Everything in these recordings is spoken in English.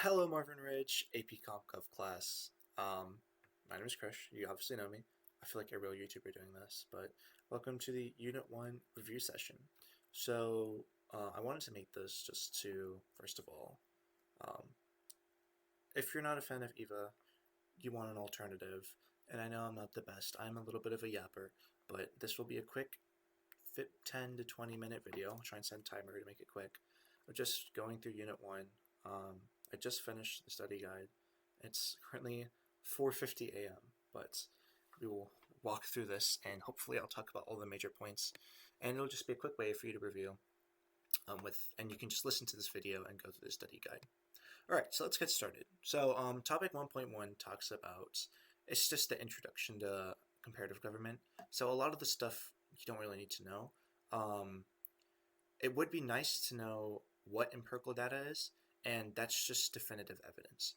Hello, Marvin Ridge, AP Comp Gov class. My name is Krish. You obviously know me. I feel like a real YouTuber doing this, but welcome to the Unit 1 review session. I wanted to make this just to, first of all, um, if you're not a fan of EVA, you want an alternative, and I know I'm not the best. I'm a little bit of a yapper, but this will be a quick 10 to 20 minute video. I'll try and set a timer to make it quick. Of just going through Unit 1. I just finished the study guide. It's currently 4:50 a.m., but we will walk through this and hopefully I'll talk about all the major points, and it'll just be a quick way for you to review and you can just listen to this video and go through the study guide. Alright, so let's get started. Topic 1.1 talks about, it's just the introduction to comparative government. So a lot of the stuff you don't really need to know. It would be nice to know what empirical data is, and that's just definitive evidence.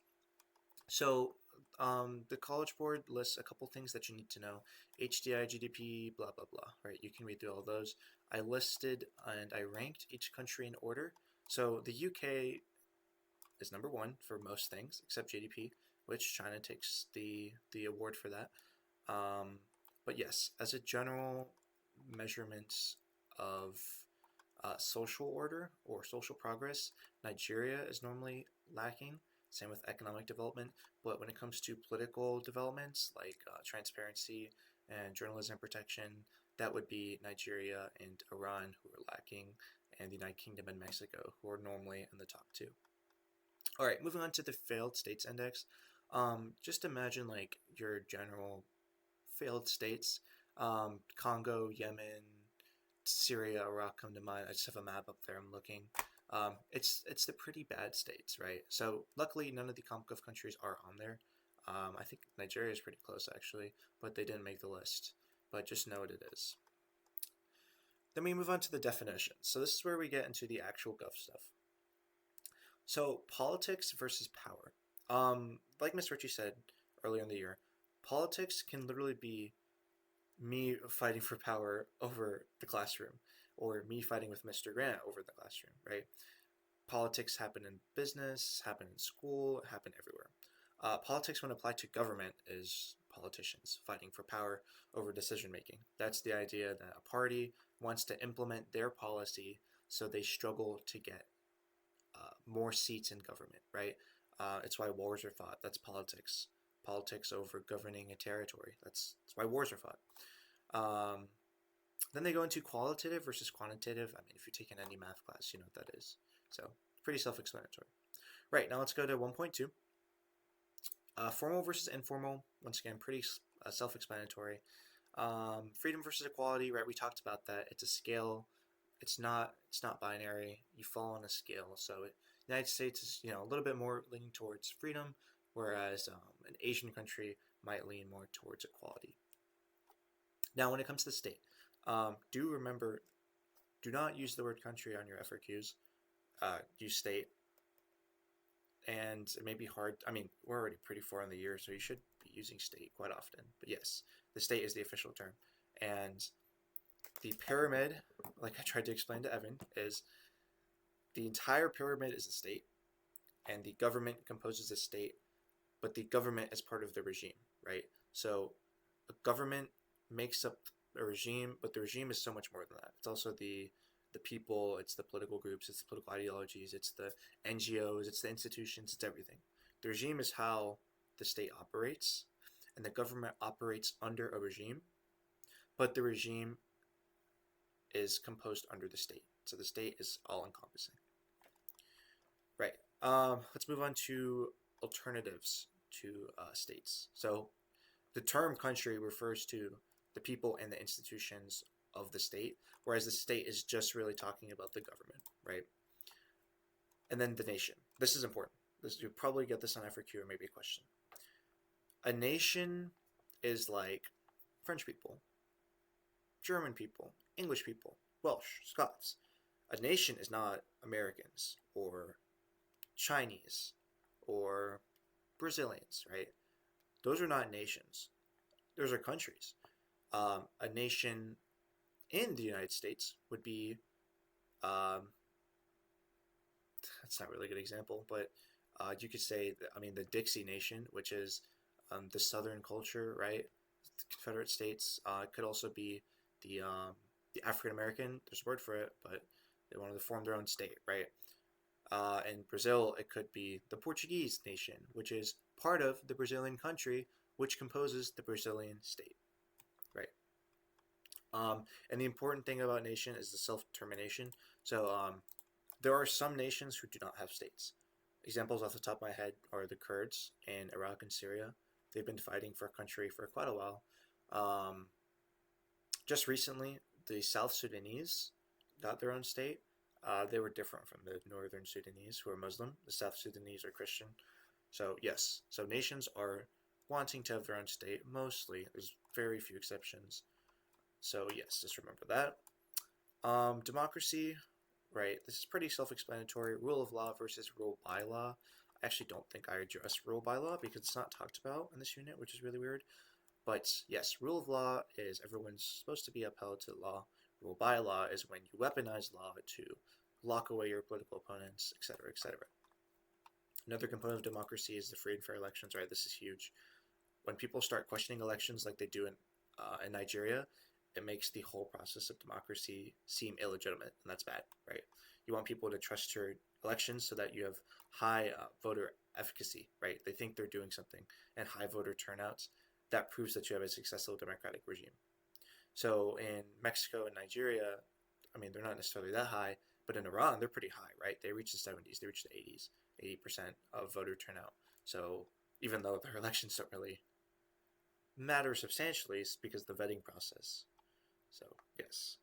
So the College Board lists a couple things that you need to know. HDI, GDP, blah, blah, blah, right? You can read through all those. I listed and I ranked each country in order. So the UK is number 1 for most things except GDP, which China takes the award for that. But yes, as a general measurement of social order or social progress, Nigeria is normally lacking. Same with economic development. But when it comes to political developments like transparency and journalism protection, that would be Nigeria and Iran, who are lacking, and the United Kingdom and Mexico, who are normally in the top 2. All right, moving on to the failed states index. Just imagine like your general failed states. Congo, Yemen, Syria, Iraq come to mind. I just have a map up there. I'm looking. It's the pretty bad states, right? So luckily, none of the COMCOV countries are on there. I think Nigeria is pretty close actually, but they didn't make the list. But just know what it is. Then we move on to the definitions. So this is where we get into the actual Gov stuff. So politics versus power. Like Ms. Richey said earlier in the year, politics can literally be me fighting for power over the classroom, or me fighting with Mr. Grant over the classroom, right? Politics happen in business, happen in school, happen everywhere. Politics, when applied to government, is politicians fighting for power over decision making. That's the idea that a party wants to implement their policy, so they struggle to get more seats in government, right? It's why wars are fought. That's politics. Politics over governing a territory. That's why wars are fought. Then they go into qualitative versus quantitative. I mean, if you're taking any math class, you know what that is. So, pretty self-explanatory. Right, now let's go to 1.2. Formal versus informal. Once again, pretty self-explanatory. Freedom versus equality, right? We talked about that. It's a scale. It's not binary. You fall on a scale. So, the United States is, a little bit more leaning towards freedom, whereas an Asian country might lean more towards equality. Now, when it comes to the state, do remember, do not use the word country on your FRQs. Use state. And it may be hard. I mean, we're already pretty far in the year, so you should be using state quite often. But yes, the state is the official term. And the pyramid, like I tried to explain to Evan, is the entire pyramid is a state, and the government composes a state, but the government is part of the regime, right? So a government makes up a regime, but the regime is so much more than that. It's also the people, it's the political groups, it's the political ideologies, it's the NGOs, it's the institutions, it's everything. The regime is how the state operates, and the government operates under a regime, but the regime is composed under the state. So the state is all-encompassing. Right. Let's move on to alternatives to states. So the term country refers to the people and the institutions of the state, whereas the state is just really talking about the government, right? And then the nation. This is important. You'll probably get this on FRQ or maybe a question. A nation is like French people, German people, English people, Welsh, Scots. A nation is not Americans or Chinese or Brazilians, right? Those are not nations. Those are countries. A nation in the United States would be, that's not really a good example, but You could say, the Dixie Nation, which is the Southern culture, right? The Confederate States. It could also be the African American. There's a word for it, but they wanted to form their own state, right? In Brazil, it could be the Portuguese nation, which is part of the Brazilian country, which composes the Brazilian state, right? And the important thing about nation is the self-determination. So there are some nations who do not have states. Examples off the top of my head are the Kurds in Iraq and Syria. They've been fighting for a country for quite a while. Um, just recently, the South Sudanese got their own state. They were different from the Northern Sudanese, who are Muslim. The South Sudanese are Christian. So yes, so nations are wanting to have their own state mostly. There's very few exceptions. So yes, just remember that. Democracy, right? This is pretty self-explanatory. Rule of law versus rule by law. I actually don't think I address rule by law because it's not talked about in this unit, which is really weird. But yes, rule of law is everyone's supposed to be upheld to the law. Rule by law is when you weaponize law to lock away your political opponents, etc., etc. Another component of democracy is the free and fair elections, right? This is huge. When people start questioning elections like they do in Nigeria, it makes the whole process of democracy seem illegitimate, and that's bad, right? You want people to trust your elections so that you have high voter efficacy, right? They think they're doing something, and high voter turnouts. That proves that you have a successful democratic regime. So in Mexico and Nigeria, they're not necessarily that high, but in Iran, they're pretty high, right? They reach the 70s, they reach the 80s, 80% of voter turnout. So even though their elections don't really matter substantially, it's because of the vetting process. So yes.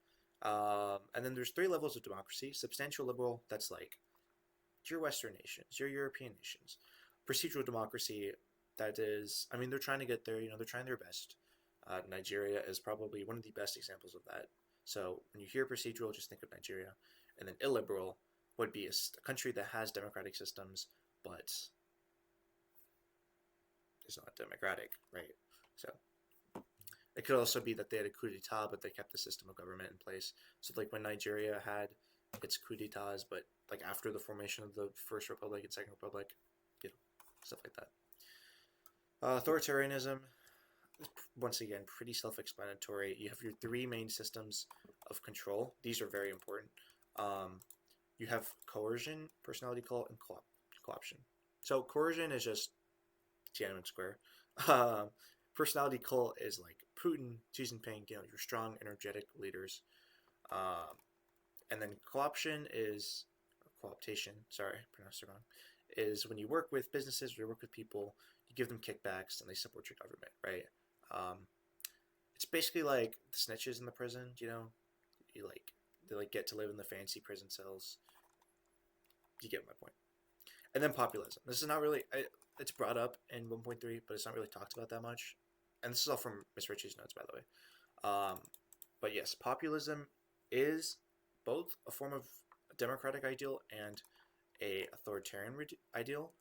And then there's 3 levels of democracy. Substantial liberal, that's like your Western nations, your European nations. Procedural democracy, that is, they're trying to get there, they're trying their best. Nigeria is probably one of the best examples of that. So when you hear procedural, just think of Nigeria. And then illiberal would be a country that has democratic systems, but is not democratic, right? So it could also be that they had a coup d'etat, but they kept the system of government in place. So like when Nigeria had its coup d'etats, but like after the formation of the First Republic and Second Republic, stuff like that. Authoritarianism, once again, pretty self-explanatory. You have your 3 main systems of control. These are very important. You have coercion, personality cult, and co-option. So coercion is just Tiananmen Square. Personality cult is like Putin, Xi Jinping, your strong, energetic leaders. And then co-option is, or co-optation, sorry, I pronounced it wrong, is when you work with businesses or you work with people, you give them kickbacks and they support your government, right? It's basically like the snitches in the prison, they get to live in the fancy prison cells. You get my point. And then populism. This is not really, it's brought up in 1.3, but it's not really talked about that much. And this is all from Miss Richey's notes, by the way. But yes, populism is both a form of a democratic ideal and a authoritarian ideal.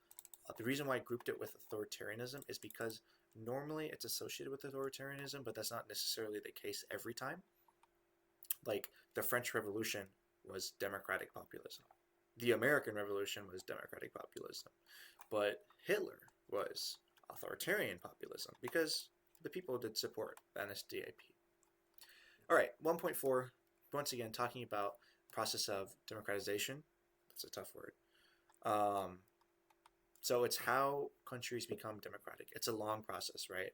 The reason why I grouped it with authoritarianism is because normally it's associated with authoritarianism, but that's not necessarily the case every time. Like the French Revolution was democratic populism. The American Revolution was democratic populism. But Hitler was authoritarian populism because the people did support the NSDAP. All right, 1.4, once again, talking about process of democratization. That's a tough word. So it's how countries become democratic. It's a long process, right?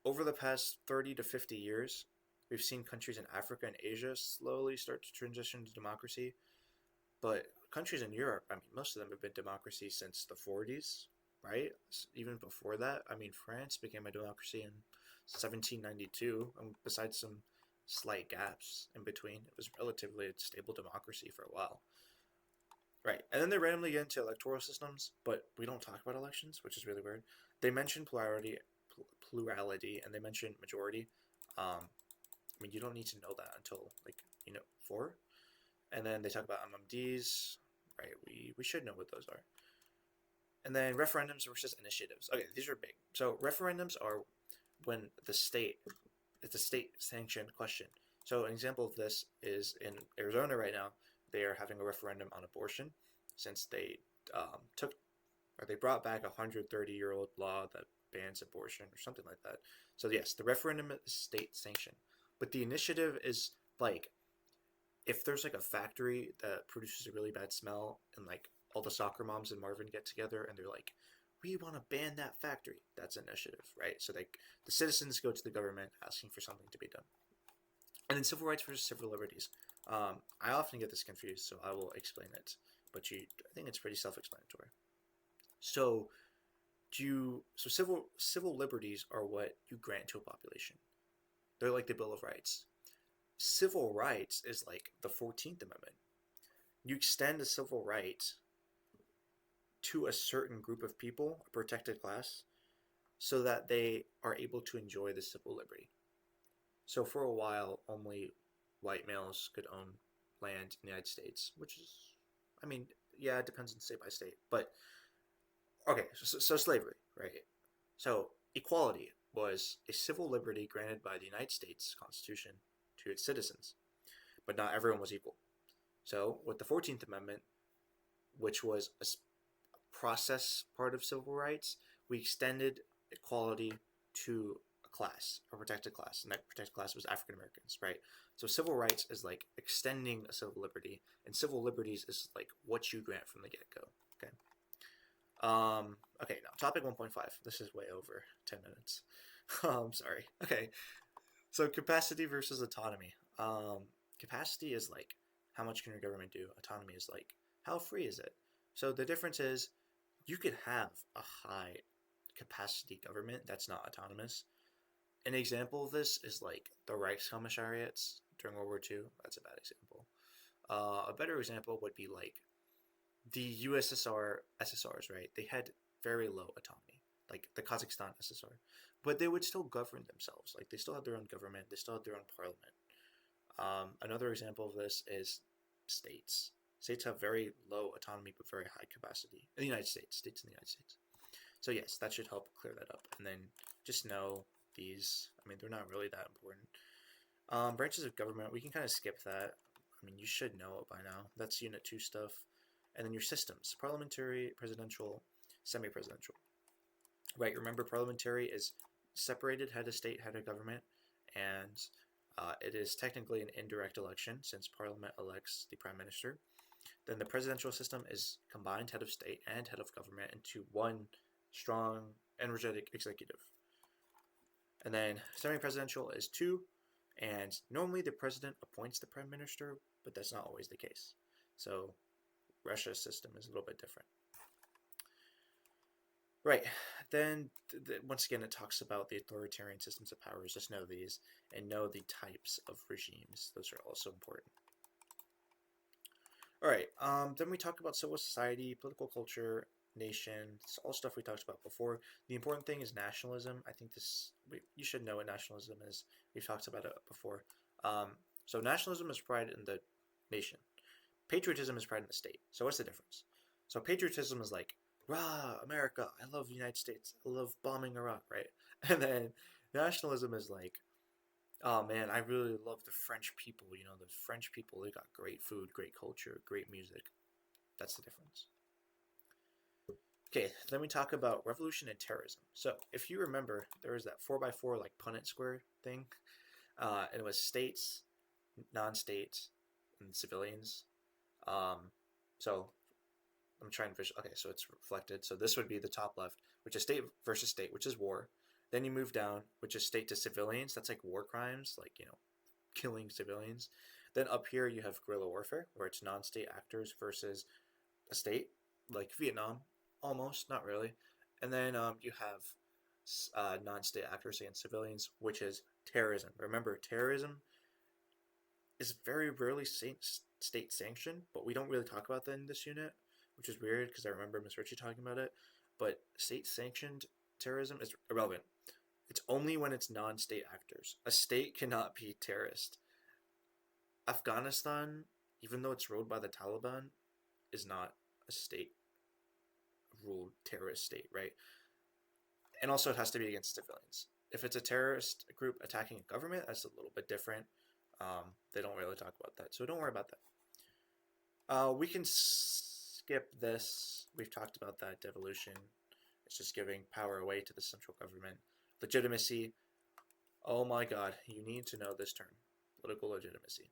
Over the past 30 to 50 years, we've seen countries in Africa and Asia slowly start to transition to democracy. But countries in Europe, most of them have been democracy since the 40s, right? Even before that, France became a democracy in 1792, and besides some slight gaps in between, it was relatively a stable democracy for a while. Right, and then they randomly get into electoral systems, but we don't talk about elections, which is really weird. They mention plurality, and they mention majority. You don't need to know that until 4. And then they talk about MMDs, right? We should know what those are. And then referendums versus initiatives. Okay, these are big. So referendums are when it's a state-sanctioned question. So an example of this is in Arizona right now. They are having a referendum on abortion. since they took or they brought back a 130-year-old law that bans abortion or something like that. So yes, the referendum is state sanctioned, but the initiative is like if there's like a factory that produces a really bad smell and like all the soccer moms in Marvin get together and they're like, we want to ban that factory. That's initiative, right? So the citizens go to the government asking for something to be done. And then civil rights versus civil liberties. I often get this confused, so I will explain it. But I think it's pretty self-explanatory. So civil liberties are what you grant to a population. They're like the Bill of Rights. Civil rights is like the 14th Amendment. You extend a civil right to a certain group of people, a protected class, so that they are able to enjoy the civil liberty. So for a while, only white males could own land in the United States, which is, I mean, yeah, it depends on state by state. But, okay, so slavery, right? So equality was a civil liberty granted by the United States Constitution to its citizens, but not everyone was equal. So with the 14th Amendment, which was a process part of civil rights, we extended equality to a class, a protected class, and that protected class was African Americans, right? So civil rights is like extending a civil liberty, and civil liberties is like what you grant from the get-go. Okay. Okay, now topic 1.5. This is way over 10 minutes. Sorry. Okay. So capacity versus autonomy. Capacity is like how much can your government do? Autonomy is like how free is it? So the difference is you could have a high capacity government that's not autonomous. An example of this is like the Reichskommissariats during World War II. That's a bad example. A better example would be like the USSR SSRs, right? They had very low autonomy, like the Kazakhstan SSR, but they would still govern themselves. Like they still had their own government, they still had their own parliament. Another example of this is states. States have very low autonomy but very high capacity in the United States. States in the United States. So yes, that should help clear that up. And then just know these. I mean, they're not really that important. Branches of government, we can kind of skip that. I mean, you should know it by now. That's Unit 2 stuff. And then your systems, parliamentary, presidential, semi-presidential. Right, remember parliamentary is separated head of state, head of government, and it is technically an indirect election since parliament elects the prime minister. Then the presidential system is combined head of state and head of government into one strong, energetic executive. And then semi-presidential is two, and normally the president appoints the prime minister, but that's not always the case. So Russia's system is a little bit different. Right, then once again it talks about the authoritarian systems of powers. Just know these and know the types of regimes. Those are also important. Alright, then we talk about civil society, political culture, nation. It's all stuff we talked about before. The important thing is nationalism. I think you should know what nationalism is. We've talked about it before. So nationalism is pride in the nation. Patriotism is pride in the state. So what's the difference? So patriotism is like, rah, America, I love the United States, I love bombing Iraq, right? And then nationalism is like, oh man, I really love the French people. You know, the French people, they got great food, great culture, great music. That's the difference. Okay, then we talk about revolution and terrorism. So if you remember, there was that 4x4 like Punnett square thing. And it was states, non-states, and civilians. So I'm trying to visual. Okay, so it's reflected. So this would be the top left, which is state versus state, which is war. Then you move down, which is state to civilians. That's like war crimes, like, you know, killing civilians. Then up here you have guerrilla warfare, where it's non-state actors versus a state, like Vietnam, almost, not really. And then you have non-state actors against civilians, which is terrorism. Remember, terrorism is very rarely state sanctioned, but we don't really talk about that in this unit, which is weird because I remember Ms. Richey talking about it. But state sanctioned terrorism is irrelevant. It's only when it's non-state actors. A state cannot be terrorist. Afghanistan, even though it's ruled by the Taliban, is not a state-ruled terrorist state, right? And also it has to be against civilians. If it's a terrorist group attacking a government, that's a little bit different. They don't really talk about that, so don't worry about that. We can skip this. We've talked about that. Devolution. It's just giving power away to the central government. Legitimacy. Oh my god, you need to know this term. Political legitimacy.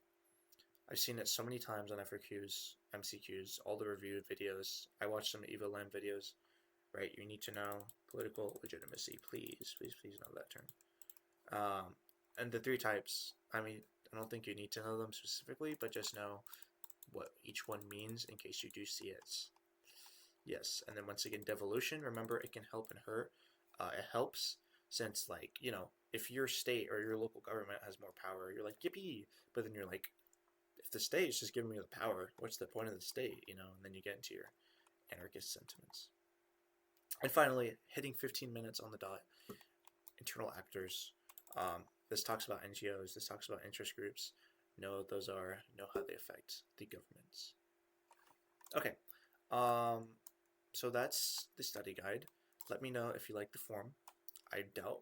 I've seen it so many times on FAQs, MCQs, all the review videos. I watched some EvoLand videos. Right, you need to know political legitimacy. Please, please, please know that term. And the 3 types, I mean, I don't think you need to know them specifically, but just know what each one means in case you do see it. Yes, and then once again, devolution, remember it can help and hurt. It helps since, like, you know, if your state or your local government has more power, you're like, yippee! But then you're like, if the state's just giving me the power, what's the point of the state, you know? And then you get into your anarchist sentiments. And finally, hitting 15 minutes on the dot, internal actors. This talks about NGOs, this talks about interest groups. Know what those are, know how they affect the governments. Okay, so that's the study guide. Let me know if you like the form. I doubt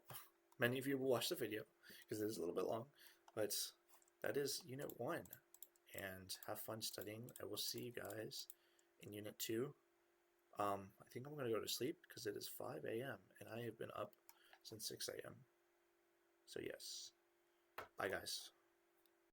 many of you will watch the video because it is a little bit long, but that is Unit 1. And have fun studying. I will see you guys in Unit 2. I think I'm going to go to sleep because it is 5 a.m. and I have been up since 6 a.m. So yes. Bye guys.